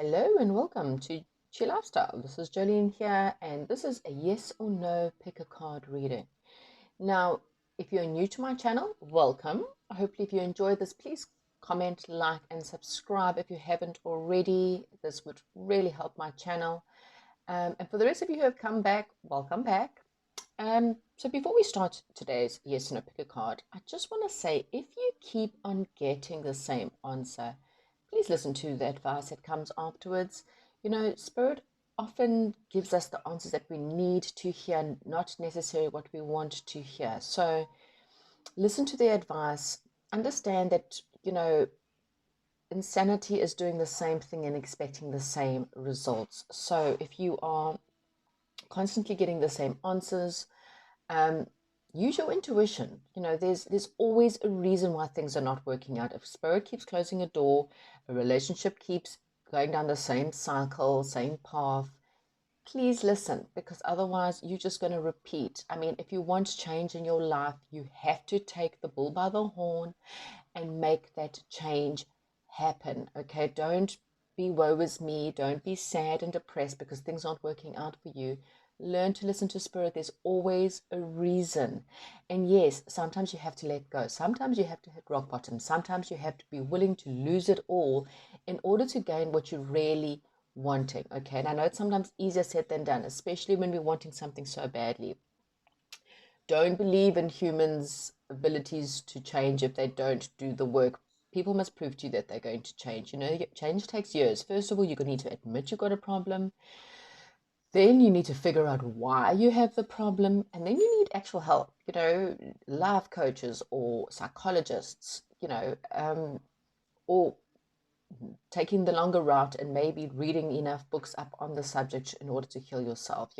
Hello and welcome to Chi Lifestyle. This is Jolene here, and this is a yes or no pick a card reading. Now, if you're new to my channel, welcome. Hopefully, if you enjoyed this, please comment, like, and subscribe if you haven't already. This would really help my channel. And for the rest of you who have come back, welcome back. So before we start today's yes or no pick a card, I just want to say if you keep on getting the same answer, please listen to the advice that comes afterwards. You know, Spirit often gives us the answers that we need to hear, not necessarily what we want to hear. So listen to the advice, understand that, insanity is doing the same thing and expecting the same results. So if you are constantly getting the same answers, use your intuition. There's always a reason why things are not working out. If Spirit keeps closing a door, a relationship keeps going down the same cycle, same path, please listen, because otherwise you're just going to repeat. I mean, if you want change in your life, you have to take the bull by the horn and make that change happen. Okay, don't be woe is me. Don't be sad and depressed because things aren't working out for you. Learn to listen to Spirit. There's always a reason. And yes, sometimes you have to let go. Sometimes you have to hit rock bottom. Sometimes you have to be willing to lose it all in order to gain what you're really wanting. Okay, and I know it's sometimes easier said than done, especially when we're wanting something so badly. Don't believe in humans' abilities to change if they don't do the work. People must prove to you that they're going to change. Change takes years. First of all, you're going to need to admit you've got a problem. Then you need to figure out why you have the problem. And then you need actual help, life coaches or psychologists, or taking the longer route and maybe reading enough books up on the subject in order to heal yourself.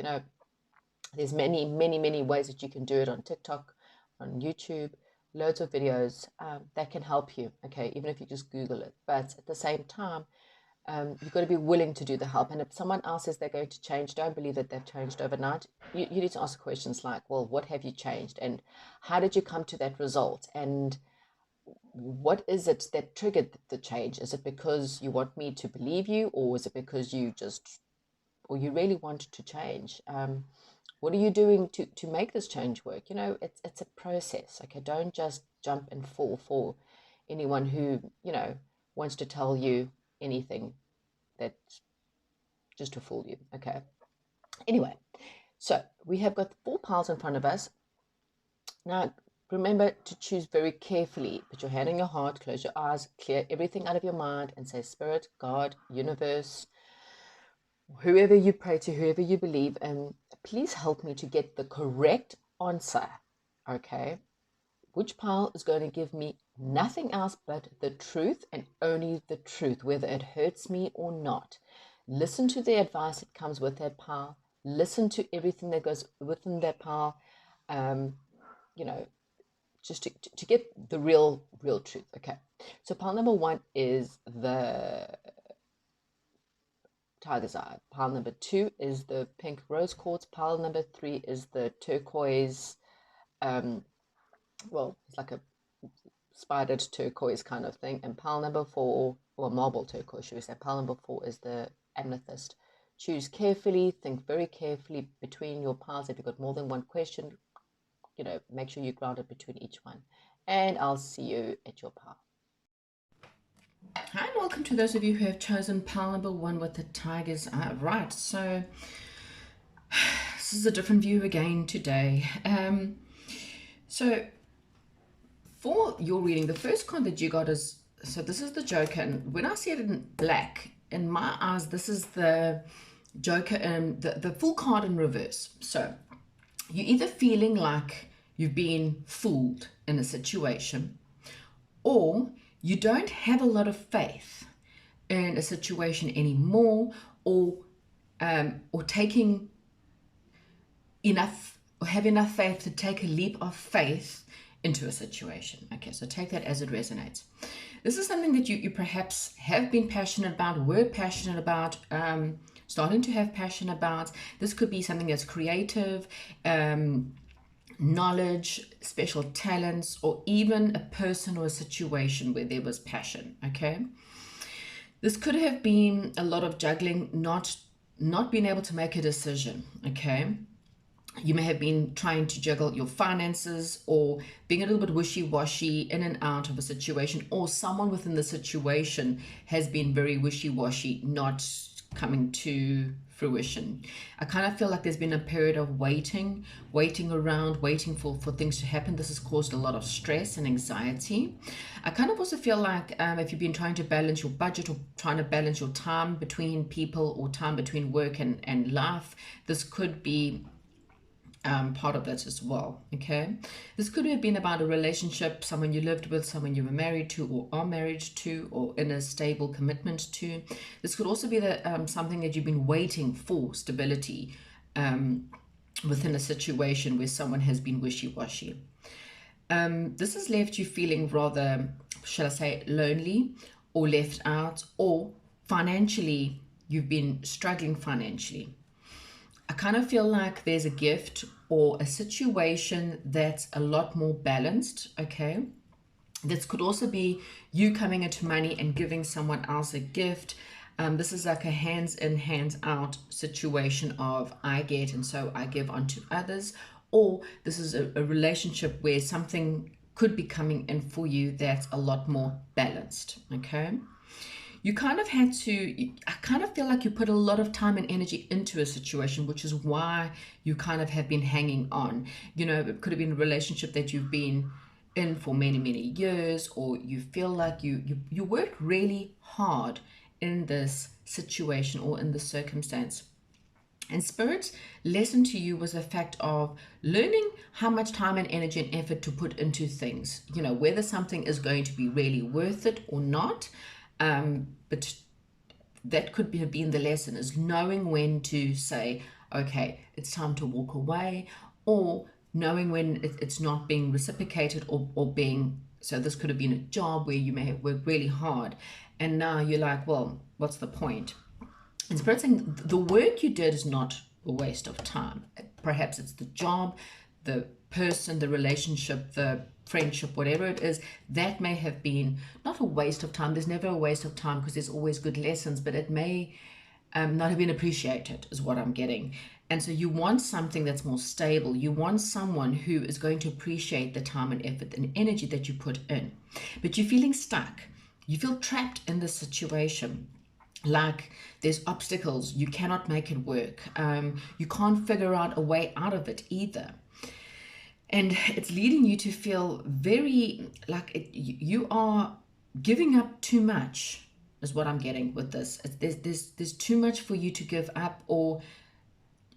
There's many, many, many ways that you can do it on TikTok, on YouTube, loads of videos that can help you, okay, even if you just Google it. But at the same time, you've got to be willing to do the help. And if someone else says they're going to change, don't believe that they've changed overnight. You need to ask questions like, well, what have you changed? And how did you come to that result? And what is it that triggered the change? Is it because you want me to believe you, or is it because or you really want to change? What are you doing to make this change work? It's a process. Okay, don't just jump and fall for anyone who wants to tell you anything that's just to fool you. Okay. Anyway, so we have got 4 piles in front of us. Now, remember to choose very carefully. Put your hand on your heart, close your eyes, clear everything out of your mind, and say, Spirit, God, universe, whoever you pray to, whoever you believe in, please help me to get the correct answer. Okay? Which pile is going to give me nothing else but the truth and only the truth, whether it hurts me or not. Listen to the advice that comes with that pile. Listen to everything that goes within that pile. Just to get the real truth. Okay. So pile number 1 is the tiger's eye. Pile number 2 is the pink rose quartz. Pile number 3 is the turquoise, it's like a spidered turquoise kind of thing. And pile number 4, or marble turquoise, should we say. Pile number 4 is the amethyst. Choose carefully, think very carefully between your piles. If you've got more than one question, make sure you ground it between each one. And I'll see you at your pile. Hi, and welcome to those of you who have chosen pile number 1 with the tiger's eye. Right, so this is a different view again today. So for your reading, the first card that you got is, so this is the Joker, and when I see it in black, in my eyes, this is the Joker and the full card in reverse. So you're either feeling like you've been fooled in a situation, or you don't have a lot of faith in a situation anymore, or taking enough, or have enough faith to take a leap of faith into a situation. Okay, so take that as it resonates. This is something that you perhaps have been passionate about, were passionate about, starting to have passion about. This could be something that's creative, knowledge, special talents, or even a person or a situation where there was passion. Okay, This could have been a lot of juggling, not being able to make a decision, okay? You may have been trying to juggle your finances or being a little bit wishy-washy in and out of a situation, or someone within the situation has been very wishy-washy, not coming to fruition. I kind of feel like there's been a period of waiting around, waiting for things to happen. This has caused a lot of stress and anxiety. I kind of also feel like if you've been trying to balance your budget or trying to balance your time between people or time between work and life, this could be part of that as well. Okay, this could have been about a relationship, someone you lived with, someone you were married to or are married to, or in a stable commitment to. This could also be that something that you've been waiting for stability within a situation where someone has been wishy-washy. This has left you feeling rather, shall I say, lonely or left out, or financially you've been struggling financially. I kind of feel like there's a gift or a situation that's a lot more balanced, okay? This could also be you coming into money and giving someone else a gift. This is like a hands in, hands out situation of I get and so I give onto others. Or this is a relationship where something could be coming in for you that's a lot more balanced, okay? You kind of had to, I kind of feel like you put a lot of time and energy into a situation, which is why you kind of have been hanging on. You know, it could have been a relationship that you've been in for many, many years, or you feel like you worked really hard in this situation or in this circumstance. And Spirit's lesson to you was the fact of learning how much time and energy and effort to put into things, you know, whether something is going to be really worth it or not. But that could have been the lesson, is knowing when to say, okay, it's time to walk away, or knowing when it's not being reciprocated or being, so this could have been a job where you may have worked really hard and now you're like, well, what's the point? And Spirit saying the work you did is not a waste of time. Perhaps it's the job, the person, the relationship, the friendship, whatever it is, that may have been not a waste of time. There's never a waste of time because there's always good lessons, but it may not have been appreciated, is what I'm getting. And so you want something that's more stable. You want someone who is going to appreciate the time and effort and energy that you put in. But you're feeling stuck. You feel trapped in this situation. Like there's obstacles, you cannot make it work. You can't figure out a way out of it either. And it's leading you to feel very like you are giving up too much, is what I'm getting with this. There's too much for you to give up, or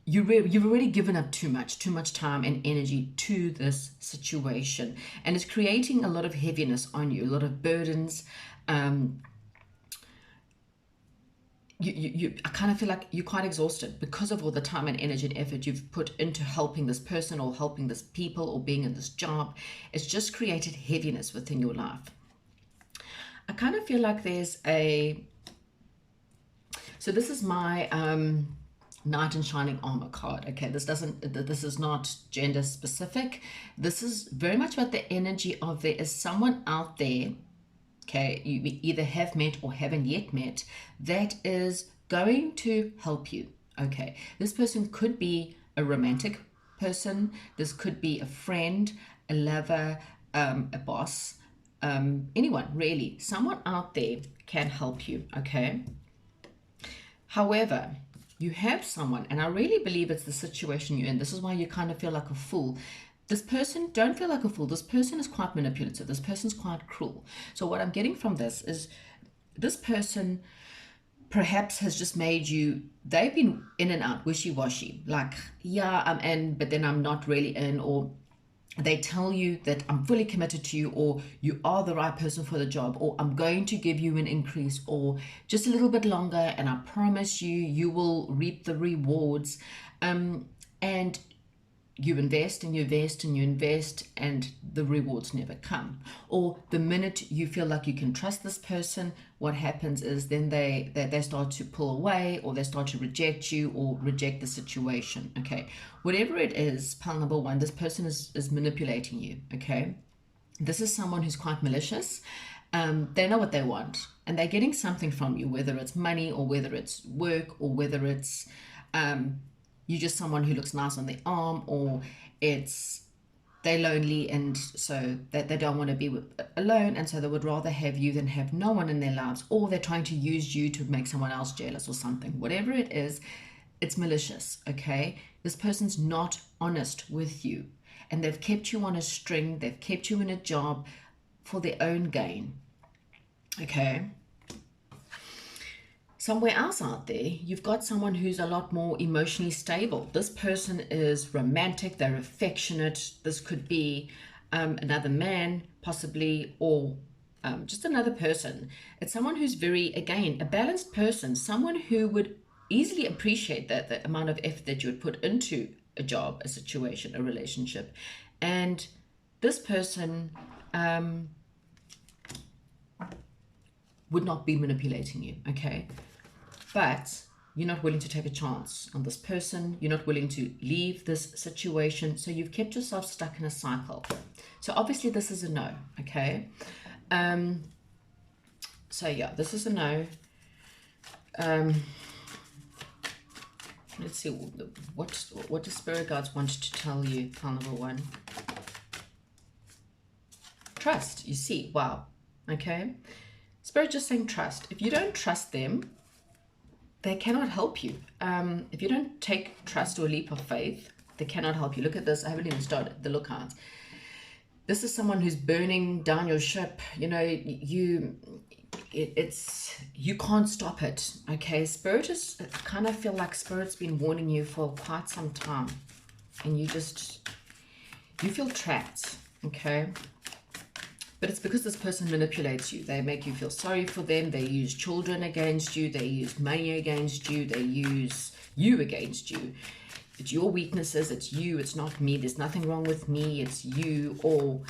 you've already given up too much time and energy to this situation. And it's creating a lot of heaviness on you, a lot of burdens. I kind of feel like you're quite exhausted because of all the time and energy and effort you've put into helping this person or helping this people or being in this job. It's just created heaviness within your life. I kind of feel like there's so this is my Knight in Shining Armor card. Okay, this is not gender specific. This is very much about the energy of there is someone out there, okay, you either have met or haven't yet met, that is going to help you. Okay, this person could be a romantic person, this could be a friend, a lover, a boss, anyone really. Someone out there can help you, okay? However, you have someone, and I really believe it's the situation you're in. This is why you kind of feel like a fool. This person, don't feel like a fool. This person is quite manipulative. This person's quite cruel. So what I'm getting from this is this person perhaps has just made you, they've been in and out, wishy-washy. Like, yeah, I'm in, but then I'm not really in. Or they tell you that I'm fully committed to you, or you are the right person for the job, or I'm going to give you an increase, or just a little bit longer, and I promise you will reap the rewards. And you invest and you invest and you invest and the rewards never come. Or the minute you feel like you can trust this person, what happens is then they start to pull away, or they start to reject you or reject the situation. Okay, whatever it is, pile number one, this person is manipulating you. Okay, this is someone who's quite malicious. They know what they want. and they're getting something from you, whether it's money or whether it's work or whether it's you're just someone who looks nice on the arm, or it's they're lonely and so they don't want to be alone, and so they would rather have you than have no one in their lives, or they're trying to use you to make someone else jealous or something. Whatever it is, it's malicious, okay? This person's not honest with you, and they've kept you on a string, they've kept you in a job for their own gain, okay? Somewhere else out there, you've got someone who's a lot more emotionally stable. This person is romantic, they're affectionate. This could be another man, possibly, or just another person. It's someone who's very, again, a balanced person, someone who would easily appreciate the amount of effort that you would put into a job, a situation, a relationship. And this person would not be manipulating you, okay? But you're not willing to take a chance on this person. You're not willing to leave this situation. So you've kept yourself stuck in a cycle. So obviously this is a no, okay? So yeah, this is a no. Let's see, what does Spirit Guides want to tell you, pile number 1? Trust, you see, wow, okay? Spirit just saying trust. If you don't trust them, they cannot help you. If you don't take trust or a leap of faith, they cannot help you. Look at this. I haven't even started the look cards. This is someone who's burning down your ship. You know, you can't stop it. Okay, Spirit is, I kind of feel like Spirit's been warning you for quite some time, and you feel trapped. Okay. But it's because this person manipulates you. They make you feel sorry for them. They use children against you. They use money against you. They use you against you. It's your weaknesses. It's you. It's not me. There's nothing wrong with me. It's you. Or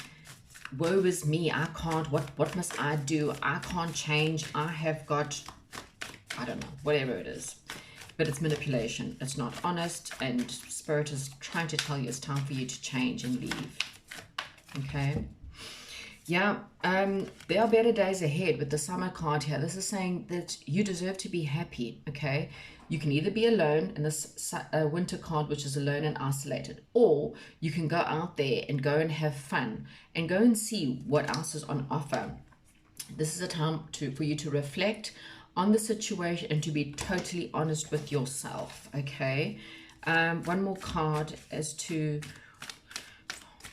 woe is me. I can't. What must I do? I can't change. I have got, I don't know, whatever it is. But it's manipulation. It's not honest. And Spirit is trying to tell you it's time for you to change and leave. Okay. Yeah, there are better days ahead with the Summer card here. This is saying that you deserve to be happy, okay? You can either be alone in this Winter card, which is alone and isolated, or you can go out there and go and have fun and go and see what else is on offer. This is a time for you to reflect on the situation and to be totally honest with yourself, okay? One more card as to...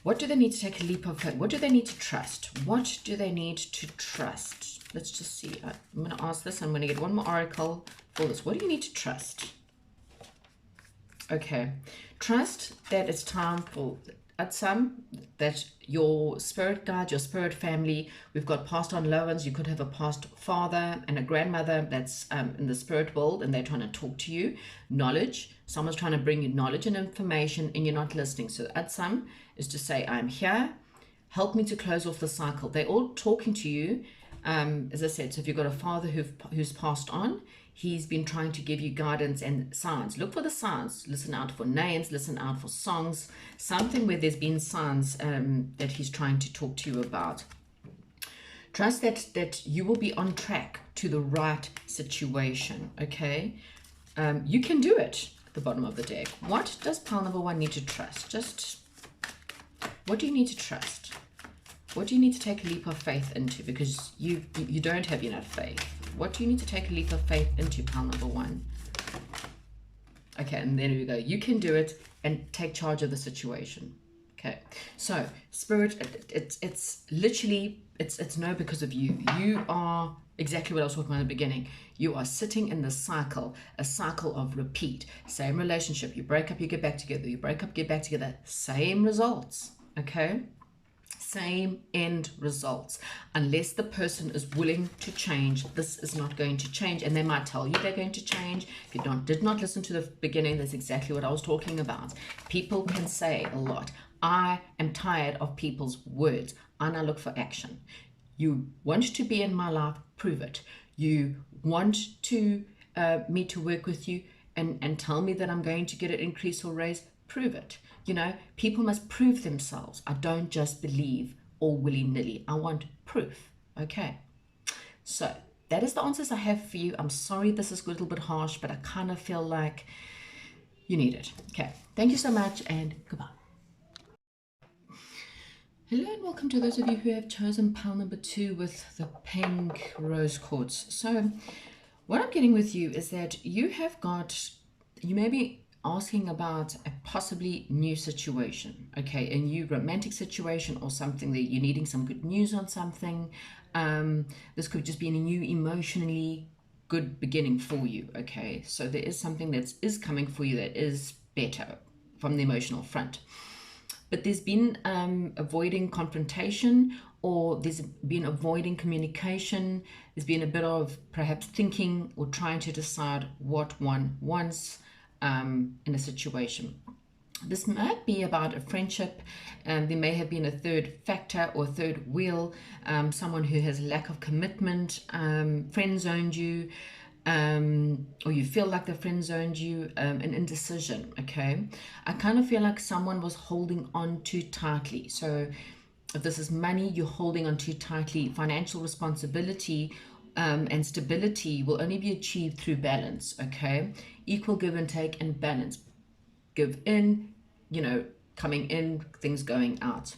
what do they need to take a leap of faith? What do they need to trust? What do they need to trust? Let's just see. I'm going to ask this. I'm going to get one more oracle for this. What do you need to trust? Okay. Trust that it's time for, at some, that your spirit guide, your spirit family, we've got passed on loved ones. You could have a past father and a grandmother that's in the spirit world, and they're trying to talk to you. Knowledge. Someone's trying to bring you knowledge and information, and you're not listening. So at some is to say, I'm here, help me to close off the cycle. They're all talking to you. As I said, so if you've got a father who's passed on, he's been trying to give you guidance and signs. Look for the signs. Listen out for names, listen out for songs, something where there's been signs that he's trying to talk to you about. Trust that you will be on track to the right situation, okay? You can do it at the bottom of the deck. What does pile number 1 need to trust? Just, what do you need to trust? What do you need to take a leap of faith into? Because you don't have enough faith. What do you need to take a leap of faith into, pile number 1? Okay, and there we go. You can do it and take charge of the situation. Okay, so Spirit, it's literally, it's no because of you. You are exactly what I was talking about in the beginning. You are sitting in the cycle, a cycle of repeat. Same relationship. You break up, you get back together. You break up, get back together. Same results, okay? Same end results. Unless the person is willing to change, this is not going to change. And they might tell you they're going to change. If you did not listen to the beginning, that's exactly what I was talking about. People can say a lot. I am tired of people's words. I now look for action. You want to be in my life, prove it. You want to me to work with you and tell me that I'm going to get an increase or raise, prove it. You know, people must prove themselves. I don't just believe all willy-nilly. I want proof. Okay. So that is the answers I have for you. I'm sorry this is a little bit harsh, but I kind of feel like you need it. Okay, thank you so much, and goodbye. Hello and welcome to those of you who have chosen pile number 2 with the pink rose quartz. So what I'm getting with you is that you may be asking about a possibly new situation, okay, a new romantic situation or something that you're needing some good news on something. This could just be a new emotionally good beginning for you, okay? So there is something that is coming for you that is better from the emotional front. But there's been avoiding confrontation, or there's been avoiding communication. There's been a bit of perhaps thinking or trying to decide what one wants in a situation. This might be about a friendship. There may have been a third factor or third wheel, someone who has lack of commitment, friend zoned you, or you feel like the friend zoned you, an indecision, okay? I kind of feel like someone was holding on too tightly. So if this is money, you're holding on too tightly. Financial responsibility and stability will only be achieved through balance, okay? Equal give and take and balance. Give in, coming in, things going out.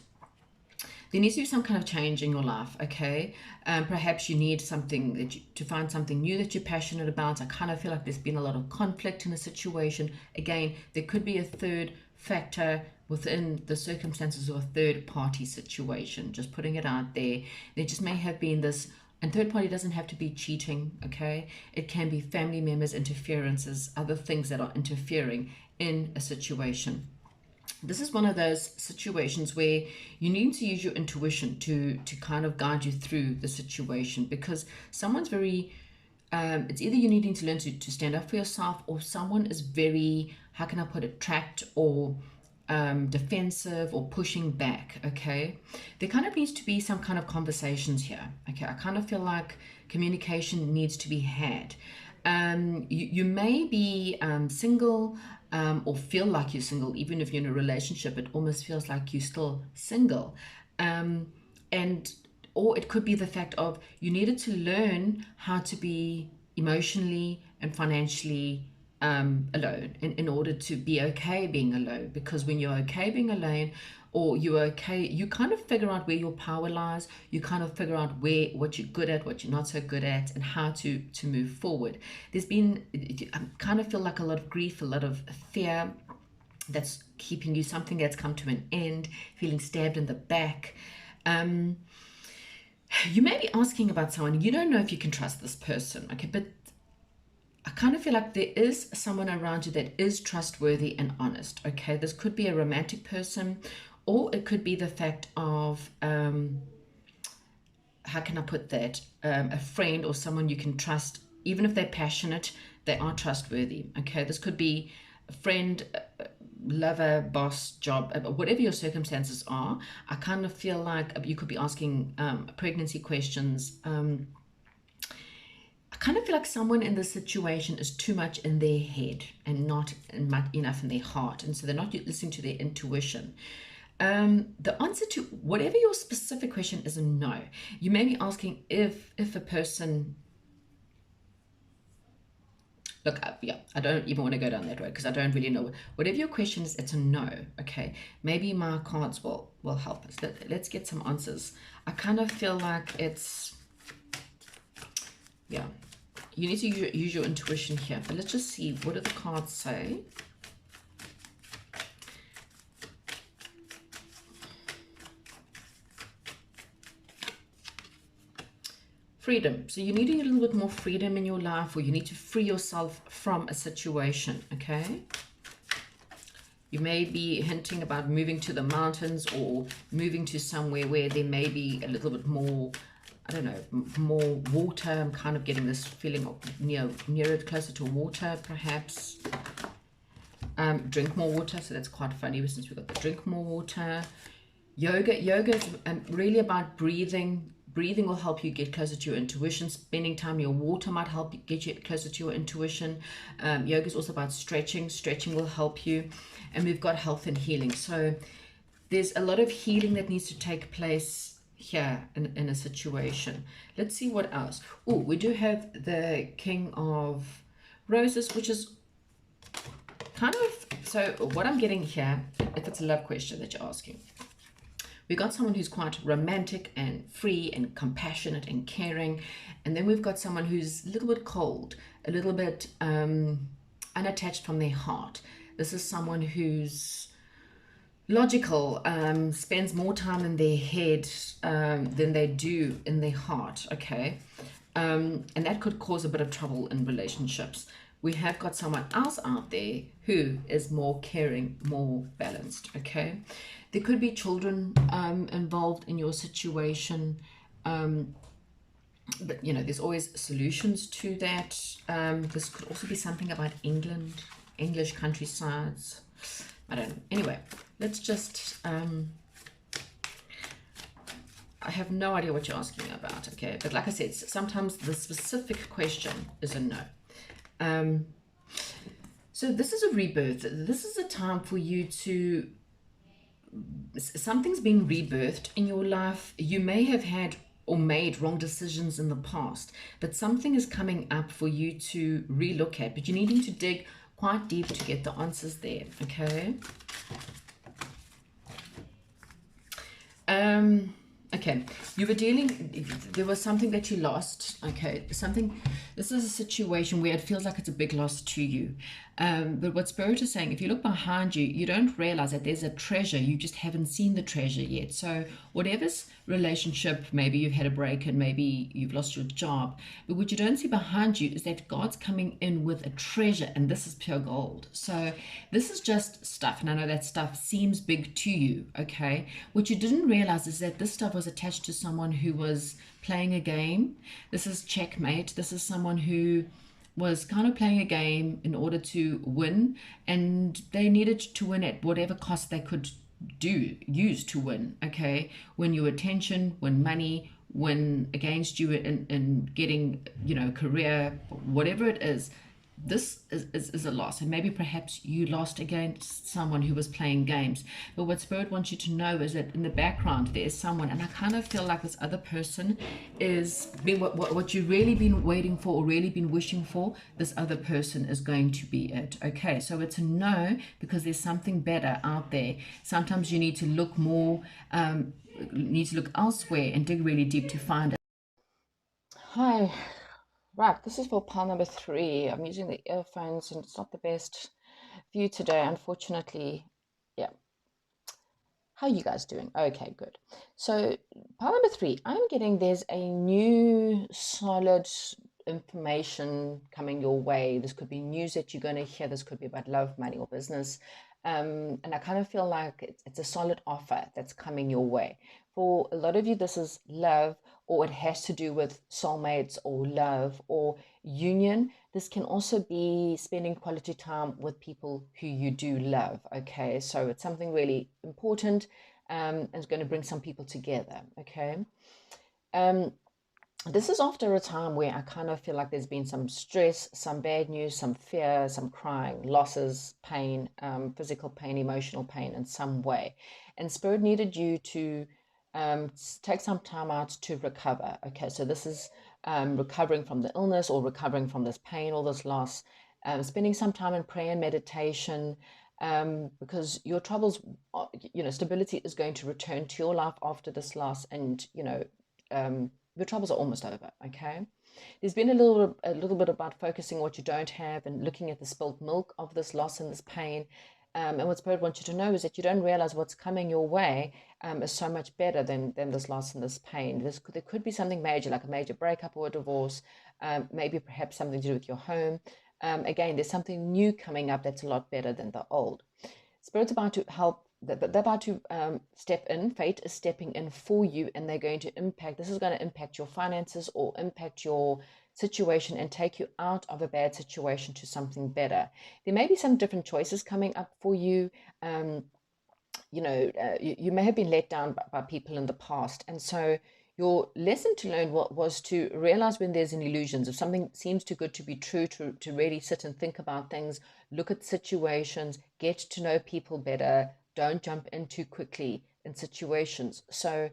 There needs to be some kind of change in your life, okay? Perhaps you need something to find something new that you're passionate about. I kind of feel like there's been a lot of conflict in a situation. Again, there could be a third factor within the circumstances of a third party situation. Just putting it out there. There just may have been this, and third party doesn't have to be cheating, okay? It can be family members, interferences, other things that are interfering in a situation. This is one of those situations where you need to use your intuition to kind of guide you through the situation, because someone's very it's either you needing to learn to stand up for yourself, or someone is very, how can I put it, trapped or defensive or pushing back, okay? There kind of needs to be some kind of conversations here, okay? I kind of feel like communication needs to be had. You may be single, or feel like you're single. Even if you're in a relationship, it almost feels like you're still single. Or it could be the fact of you needed to learn how to be emotionally and financially alone in order to be okay being alone. Because when you're okay being alone, or you're okay, you kind of figure out where your power lies. You kind of figure out what you're good at, what you're not so good at, and how to move forward. There's been, I kind of feel like a lot of grief, a lot of fear that's keeping you, something that's come to an end, feeling stabbed in the back. You may be asking about someone, you don't know if you can trust this person, okay? But I kind of feel like there is someone around you that is trustworthy and honest, okay? This could be a romantic person, or it could be the fact of, how can I put that? A friend or someone you can trust. Even if they're passionate, they are trustworthy, okay? This could be a friend, lover, boss, job, whatever your circumstances are. I kind of feel like you could be asking pregnancy questions. I kind of feel like someone in this situation is too much in their head and not enough in their heart. And so they're not listening to their intuition. The answer to whatever your specific question is a no. You may be asking if a person, look, yeah, I don't even want to go down that road because I don't really know. Whatever your question is, it's a no, okay? Maybe my cards will help us. Let's get some answers. I kind of feel like it's, yeah, you need to use your intuition here. But let's just see, what do the cards say? Freedom. So you're needing a little bit more freedom in your life, or you need to free yourself from a situation, okay? You may be hinting about moving to the mountains, or moving to somewhere where there may be a little bit more, I don't know, more water. I'm kind of getting this feeling of nearer, closer to water, perhaps. Drink more water. So that's quite funny since we've got the drink more water. Yoga is really about breathing. Breathing will help you get closer to your intuition. Spending time in your water might help you get you closer to your intuition. Yoga is also about stretching. Stretching will help you. And we've got health and healing. So there's a lot of healing that needs to take place here in a situation. Let's see what else. Oh, we do have the King of Roses, which is kind of, so what I'm getting here, if it's a love question that you're asking, we got someone who's quite romantic and free and compassionate and caring. And then we've got someone who's a little bit cold, a little bit unattached from their heart. This is someone who's logical, spends more time in their head than they do in their heart, okay? And that could cause a bit of trouble in relationships. We have got someone else out there who is more caring, more balanced, okay? There could be children involved in your situation, but you know, there's always solutions to that. This could also be something about England, English countrysides. I don't know. Anyway, let's just, I have no idea what you're asking me about, okay? But like I said, sometimes the specific question is a no. So this is a rebirth. This is a time for you to, something's being rebirthed in your life. You may have had or made wrong decisions in the past, but something is coming up for you to relook at, but you're needing to dig quite deep to get the answers there, okay? Okay, you were dealing, there was something that you lost, okay, something, this is a situation where it feels like it's a big loss to you. But what Spirit is saying, if you look behind you, you don't realize that there's a treasure, you just haven't seen the treasure yet. So whatever's relationship, maybe you've had a break and maybe you've lost your job, but what you don't see behind you is that God's coming in with a treasure, and this is pure gold. So this is just stuff, and I know that stuff seems big to you, okay? What you didn't realize is that this stuff was attached to someone who was playing a game. This is checkmate. This is someone who was kind of playing a game in order to win, and they needed to win at whatever cost they could use to win, okay? Win your attention, win money, win against you in getting, you know, career, whatever it is. This is a loss, and maybe perhaps you lost against someone who was playing games. But what Spirit wants you to know is that in the background there is someone, and I kind of feel like this other person is being what you've really been waiting for or really been wishing for. This other person is going to be it, okay? So it's a no, because there's something better out there. Sometimes you need to look more, need to look elsewhere and dig really deep to find it. Hi. Right, this is for pile number 3. I'm using the earphones and it's not the best view today, unfortunately. Yeah. How are you guys doing? Okay, good. So pile number 3, I'm getting there's a new solid information coming your way. This could be news that you're going to hear. This could be about love, money, or business. And I kind of feel like it's a solid offer that's coming your way. For a lot of you, this is love, or it has to do with soulmates or love or union. This can also be spending quality time with people who you do love. Okay, so it's something really important, and it's going to bring some people together. Okay. This is after a time where I kind of feel like there's been some stress, some bad news, some fear, some crying, losses, pain, physical pain, emotional pain in some way. And Spirit needed you to take some time out to recover. Okay, so this is recovering from the illness or recovering from this pain or this loss, spending some time in prayer and meditation, because your troubles, you know, stability is going to return to your life after this loss, and, you know, your troubles are almost over, okay? There's been a little bit about focusing what you don't have and looking at the spilled milk of this loss and this pain. And what Spirit wants you to know is that you don't realize what's coming your way is so much better than this loss and this pain. There could be something major, like a major breakup or a divorce, maybe perhaps something to do with your home. Again, there's something new coming up that's a lot better than the old. Spirit's about to help, they're about to step in. Fate is stepping in for you, and they're going to impact, this is going to impact your finances or impact your situation and take you out of a bad situation to something better. There may be some different choices coming up for you. You know, you may have been let down by people in the past. And so your lesson to learn was to realize when there's an illusion. If something seems too good to be true, to really sit and think about things, look at situations, get to know people better, don't jump in too quickly in situations. So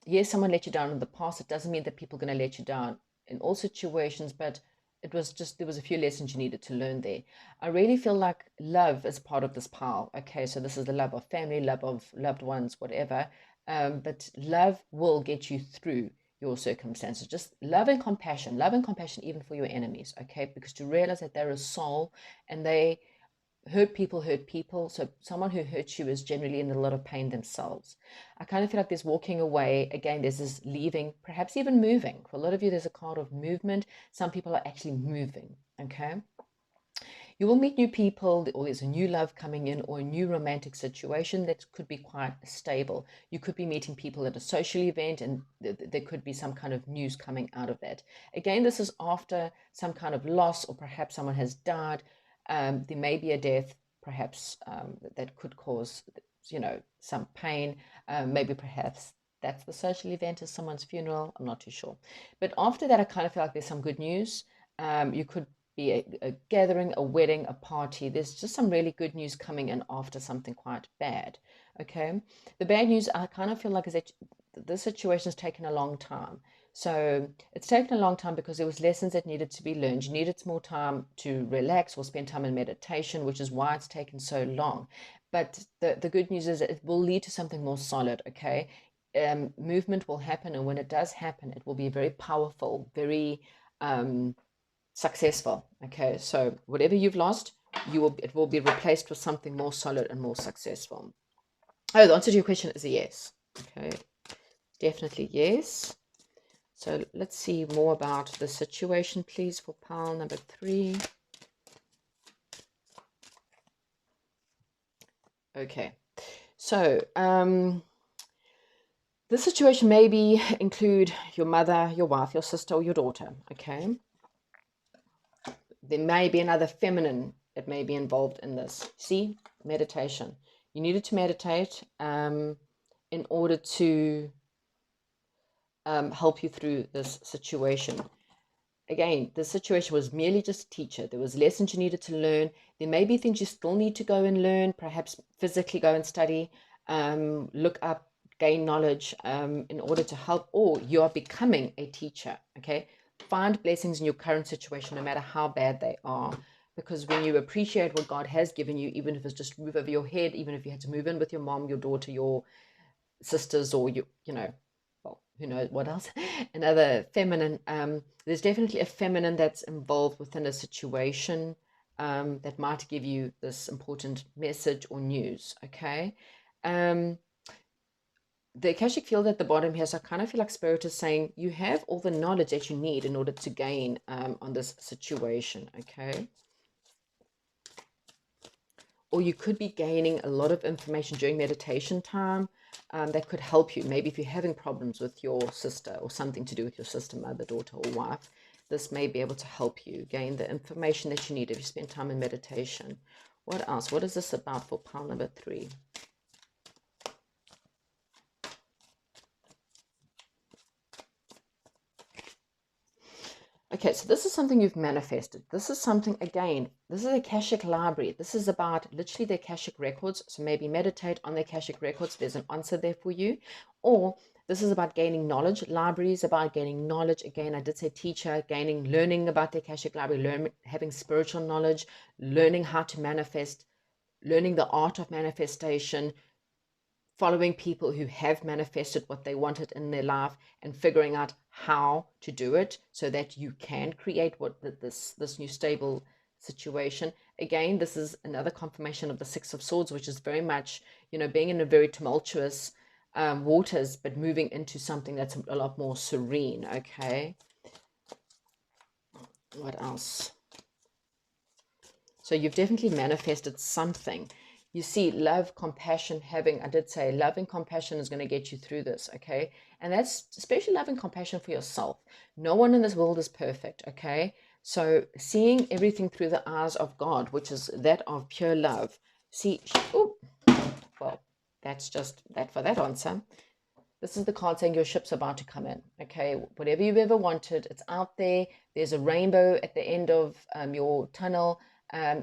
yes, someone let you down in the past. It doesn't mean that people are going to let you down in all situations, but it was just, there was a few lessons you needed to learn there. I really feel like love is part of this pile. Okay, so this is the love of family, love of loved ones, whatever. But love will get you through your circumstances. Just love and compassion even for your enemies. Okay, because to realize that they're a soul and they hurt people. So someone who hurts you is generally in a lot of pain themselves. I kind of feel like there's walking away. Again, there's this leaving, perhaps even moving. For a lot of you, there's a card of movement. Some people are actually moving. Okay. You will meet new people, or there's a new love coming in, or a new romantic situation that could be quite stable. You could be meeting people at a social event, and there could be some kind of news coming out of that. Again, this is after some kind of loss, or perhaps someone has died. There may be a death, perhaps that could cause, some pain. Maybe perhaps that's the social event, is someone's funeral. I'm not too sure. But after that, I kind of feel like there's some good news. You could be a gathering, a wedding, a party. There's just some really good news coming in after something quite bad. Okay. The bad news, I kind of feel like, is that this situation has taken a long time. So it's taken a long time because there was lessons that needed to be learned. You needed more time to relax or spend time in meditation, which is why it's taken so long. But the good news is that it will lead to something more solid. Okay. Movement will happen, and when it does happen, it will be very powerful, very successful. Okay, so whatever you've lost, it will be replaced with something more solid and more successful. Oh, the answer to your question is a yes. Okay, definitely yes. So let's see more about the situation, please, for pile number 3. Okay, so this situation maybe include your mother, your wife, your sister, or your daughter. Okay, there may be another feminine that may be involved in this. See, meditation. You needed to meditate in order to help you through this situation. Again, the situation was merely just a teacher. There was lessons you needed to learn. There may be things you still need to go and learn, perhaps physically go and study, look up, gain knowledge in order to help, or you are becoming a teacher. Okay, find blessings in your current situation, no matter how bad they are. Because when you appreciate what God has given you, even if it's just roof over your head, even if you had to move in with your mom, your daughter, your sisters, or well, who knows what else, another feminine, there's definitely a feminine that's involved within a situation that might give you this important message or news. Okay. The Akashic field at the bottom here, so I kind of feel like Spirit is saying you have all the knowledge that you need in order to gain on this situation. Okay. Or you could be gaining a lot of information during meditation time that could help you. Maybe if you're having problems with your sister, or something to do with your sister, mother, daughter, or wife, this may be able to help you gain the information that you need if you spend time in meditation. What else? What is this about for pile number 3? Okay, so this is something you've manifested. This is something, again, this is a Akashic library. This is about literally the Akashic records. So maybe meditate on the Akashic records. There's an answer there for you. Or this is about gaining knowledge. Library is about gaining knowledge. Again, I did say teacher, learning about the Akashic library, having spiritual knowledge, learning how to manifest, learning the art of manifestation, following people who have manifested what they wanted in their life, and figuring out how to do it so that you can create this new stable situation. Again, this is another confirmation of the 6 of Swords, which is very much, being in a very tumultuous waters, but moving into something that's a lot more serene. Okay. What else? So you've definitely manifested something. You see, love, compassion, I did say love and compassion is going to get you through this, okay? And that's especially love and compassion for yourself. No one in this world is perfect, okay? So seeing everything through the eyes of God, which is that of pure love. See, well, that's just that for that answer. This is the card saying your ship's about to come in, okay? Whatever you've ever wanted, it's out there. There's a rainbow at the end of your tunnel.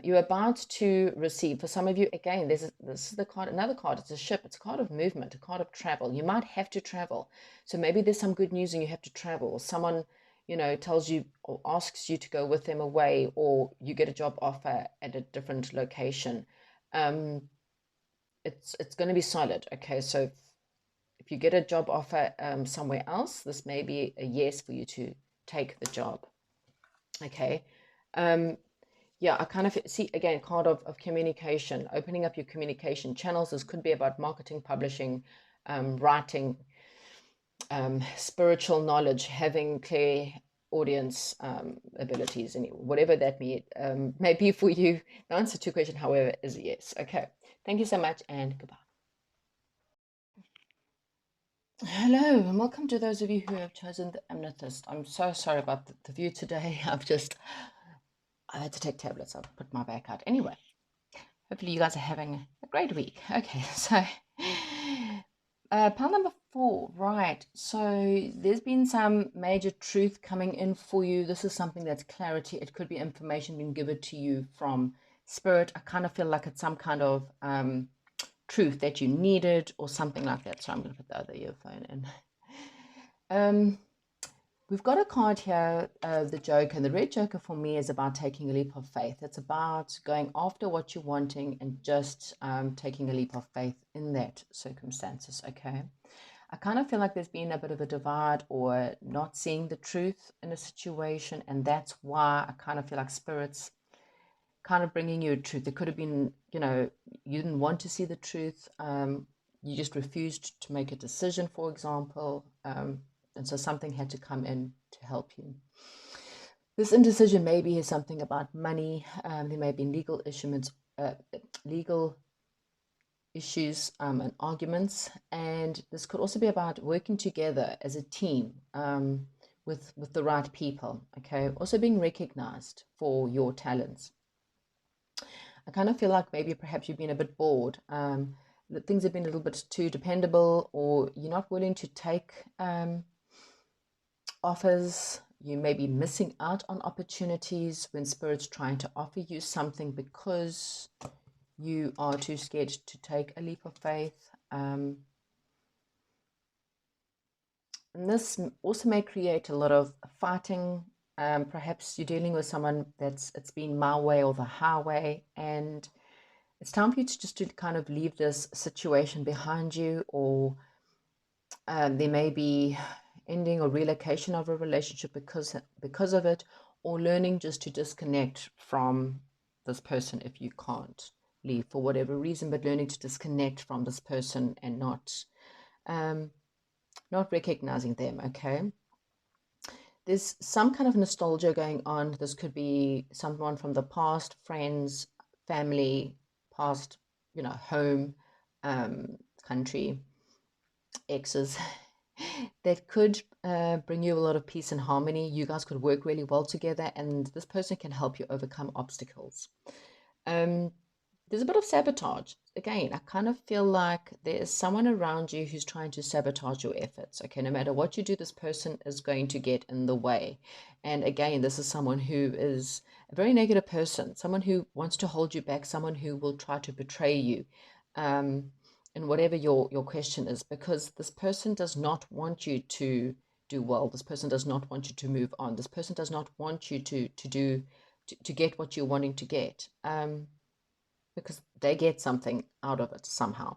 You're about to receive. For some of you, again, this is the card, another card. It's a ship. It's a card of movement, a card of travel. You might have to travel. So maybe there's some good news and you have to travel. Someone, tells you or asks you to go with them away, or you get a job offer at a different location. It's going to be solid. Okay, so if you get a job offer somewhere else, this may be a yes for you to take the job. Okay. Yeah, I kind of see, again, card of communication, opening up your communication channels. This could be about marketing, publishing, writing, spiritual knowledge, having clear audience abilities, and whatever that may be for you. The answer to your question, however, is yes. Okay. Thank you so much, and goodbye. Hello, and welcome to those of you who have chosen the amethyst. I'm so sorry about the view today. I had to take tablets. I'll put my back out. Anyway, hopefully you guys are having a great week. Okay, so pile number 4, right. So there's been some major truth coming in for you. This is something that's clarity. It could be information being given to you from spirit. I kind of feel like it's some kind of truth that you needed or something like that. So I'm going to put the other earphone in. We've got a card here, the Joker, and the red Joker for me is about taking a leap of faith. It's about going after what you're wanting and just taking a leap of faith in that circumstances, okay? I kind of feel like there's been a bit of a divide or not seeing the truth in a situation, and that's why I kind of feel like Spirit's kind of bringing you a truth. It could have been, you didn't want to see the truth. You just refused to make a decision, for example. And so something had to come in to help you. This indecision maybe is something about money. There may be legal issues and arguments. And this could also be about working together as a team with the right people. Okay. Also being recognized for your talents. I kind of feel like maybe perhaps you've been a bit bored. That things have been a little bit too dependable, or you're not willing to take offers. You may be missing out on opportunities when Spirit's trying to offer you something because you are too scared to take a leap of faith. And this also may create a lot of fighting. Perhaps you're dealing with someone it's been my way or the highway, and it's time for you to kind of leave this situation behind you, or there may be ending or relocation of a relationship because of it, or learning just to disconnect from this person if you can't leave for whatever reason, but learning to disconnect from this person and not recognizing them. Okay, there's some kind of nostalgia going on. This could be someone from the past, friends, family, past, home, country, exes, that could bring you a lot of peace and harmony. You guys could work really well together, and this person can help you overcome obstacles. There's a bit of sabotage. Again, I kind of feel like there's someone around you who's trying to sabotage your efforts. Okay, no matter what you do, this person is going to get in the way. And again, this is someone who is a very negative person, someone who wants to hold you back, someone who will try to betray you. And whatever your question is, because this person does not want you to do well. This person does not want you to move on. This person does not want you to get what you're wanting to get, because they get something out of it somehow.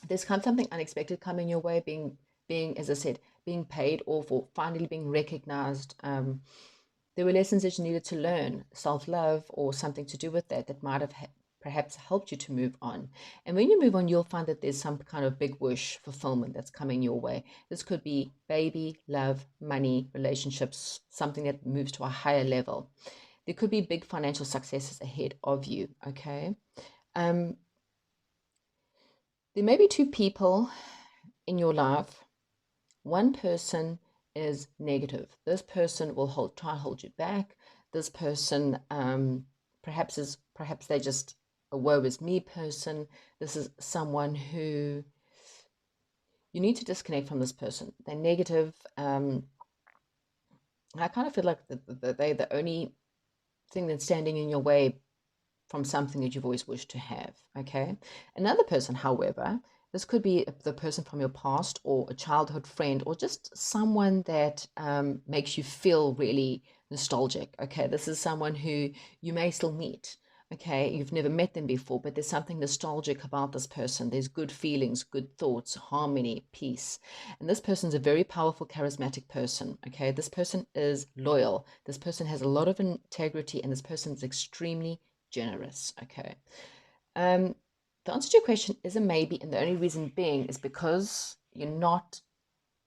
There's something unexpected coming your way, being, as I said, being paid off or finally being recognized. There were lessons that you needed to learn, self-love or something to do with that might have perhaps helped you to move on. And when you move on, you'll find that there's some kind of big wish fulfillment that's coming your way. This could be baby, love, money, relationships, something that moves to a higher level. There could be big financial successes ahead of you, okay? There may be 2 people in your life. One person is negative. This person will try and hold you back. This person perhaps they're just a woe is me person. This is someone who you need to disconnect from. This person, they're negative. I kind of feel like they're the only thing that's standing in your way from something that you've always wished to have, okay? Another person, however, this could be the person from your past or a childhood friend or just someone that makes you feel really nostalgic, okay? This is someone who you may still meet, okay? You've never met them before, but there's something nostalgic about this person. There's good feelings, good thoughts, harmony, peace. And this person's a very powerful, charismatic person, okay? This person is loyal. This person has a lot of integrity, and this person is extremely generous, okay? The answer to your question is a maybe, and the only reason being is because you're not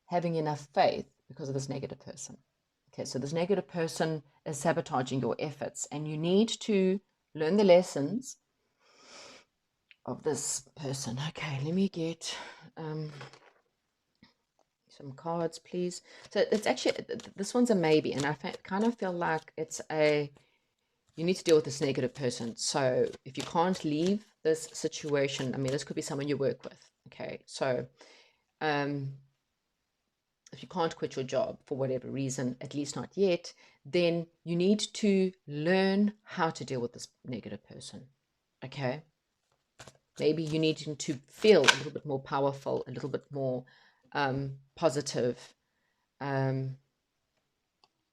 having enough faith because of this negative person. Okay, so this negative person is sabotaging your efforts, and you need to learn the lessons of this person. Okay, let me get some cards, please. So it's actually, this one's a maybe, and I kind of feel like it's you need to deal with this negative person. So if you can't leave this situation, I mean, this could be someone you work with, okay? So if you can't quit your job for whatever reason, at least not yet, then you need to learn how to deal with this negative person, okay? Maybe you need to feel a little bit more powerful, a little bit more positive.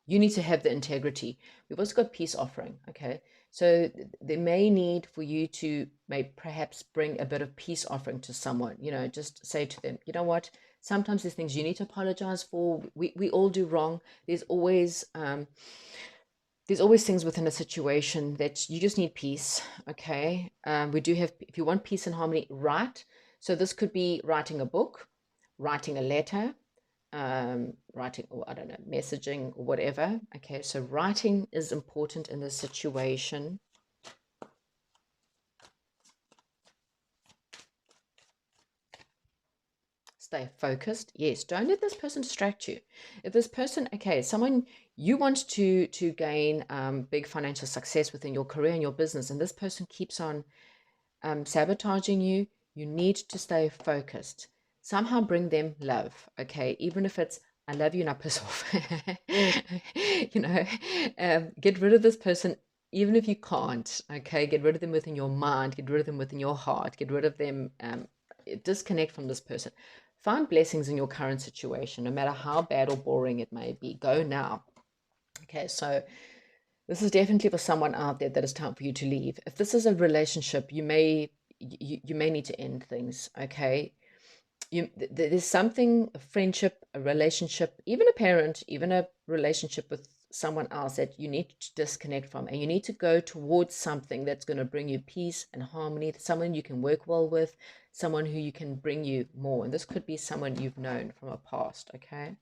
You need to have the integrity. We've also got peace offering, okay? So there may need for you to perhaps bring a bit of peace offering to someone, just say to them, you know what, sometimes there's things you need to apologize for. We all do wrong. There's always things within a situation that you just need peace, okay? We do have, if you want peace and harmony, write. So this could be writing a book, writing a letter, writing, or I don't know, messaging or whatever. Okay, so writing is important in this situation. Stay focused. Yes, don't let this person distract you. If this person, okay, someone you want to gain big financial success within your career and your business, and this person keeps on sabotaging you, you need to stay focused. Somehow bring them love, okay? Even if it's, I love you, now piss off. Get rid of this person, even if you can't, okay? Get rid of them within your mind, get rid of them within your heart, get rid of them, disconnect from this person. Find blessings in your current situation, no matter how bad or boring it may be. Go now. Okay, so this is definitely for someone out there that it's time for you to leave. If this is a relationship, you may need to end things, okay? There's something, a friendship, a relationship, even a parent, even a relationship with someone else that you need to disconnect from, and you need to go towards something that's going to bring you peace and harmony, someone you can work well with, someone who you can bring you more. And this could be someone you've known from a past, okay?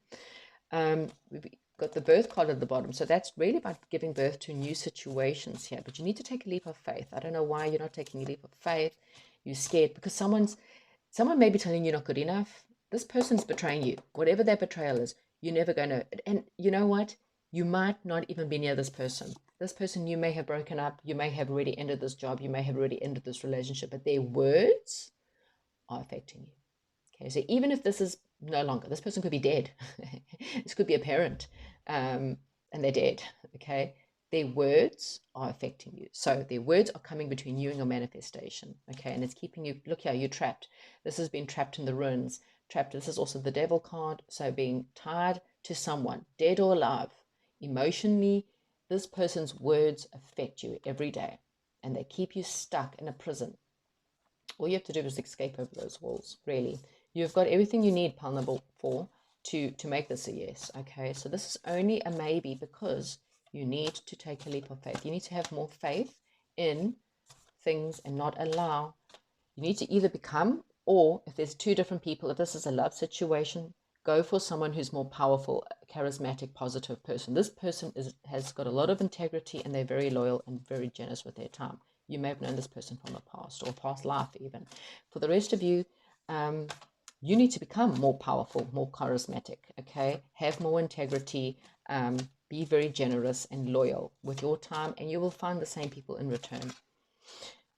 We've got the birth card at the bottom, so that's really about giving birth to new situations here, but you need to take a leap of faith. I don't know why you're not taking a leap of faith. You're scared because someone may be telling you you're not good enough. This person's betraying you. Whatever that betrayal is, you're never going to, and you know what? You might not even be near this person. This person, you may have broken up, you may have already ended this job, you may have already ended this relationship, but their words are affecting you. Okay, so even if this is no longer, this person could be dead. This could be a parent, and they're dead, okay? Their words are affecting you. So their words are coming between you and your manifestation, okay? And it's keeping you, look here, you're trapped. This has been trapped in the ruins. Trapped, this is also the devil card. So being tied to someone, dead or alive, emotionally, this person's words affect you every day. And they keep you stuck in a prison. All you have to do is escape over those walls, really. You've got everything you need, pile number 4, to make this a yes, okay? So this is only a maybe because you need to take a leap of faith. You need to have more faith in things and not allow. You need to either become, or if there's two different people, if this is a love situation, go for someone who's more powerful, charismatic, positive person. This person has got a lot of integrity, and they're very loyal and very generous with their time. You may have known this person from a past or past life even. For the rest of you, you need to become more powerful, more charismatic, okay? Have more integrity, be very generous and loyal with your time, and you will find the same people in return.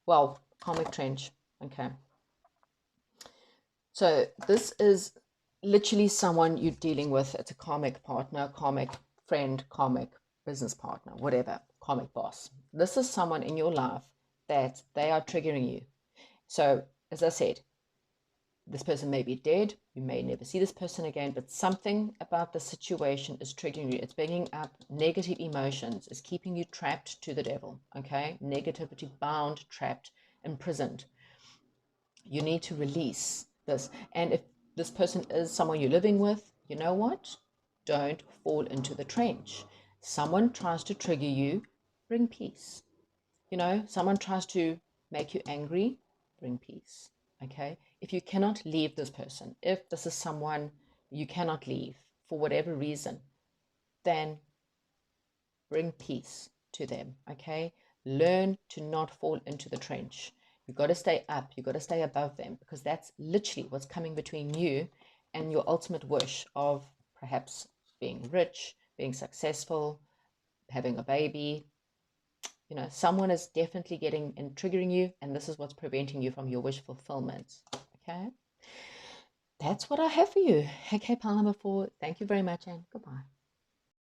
Well, karmic trench, okay? So this is literally someone you're dealing with. It's a karmic partner, karmic friend, karmic business partner, whatever, karmic boss. This is someone in your life that they are triggering you. So, as I said, this person may be dead, you may never see this person again, but something about the situation is triggering you. It's bringing up negative emotions, it's keeping you trapped to the devil, okay? Negativity bound, trapped, imprisoned. You need to release this. And if this person is someone you're living with, you know what? Don't fall into the trench. Someone tries to trigger you, bring peace. Someone tries to make you angry, bring peace. Okay? If you cannot leave this person, if this is someone you cannot leave for whatever reason, then bring peace to them. Okay? Learn to not fall into the trench. You've got to stay up. You've got to stay above them, because that's literally what's coming between you and your ultimate wish of perhaps being rich, being successful, having a baby. Someone is definitely getting and triggering you, and this is what's preventing you from your wish fulfillment. Okay? That's what I have for you. Okay, pile number 4. Thank you very much, and goodbye.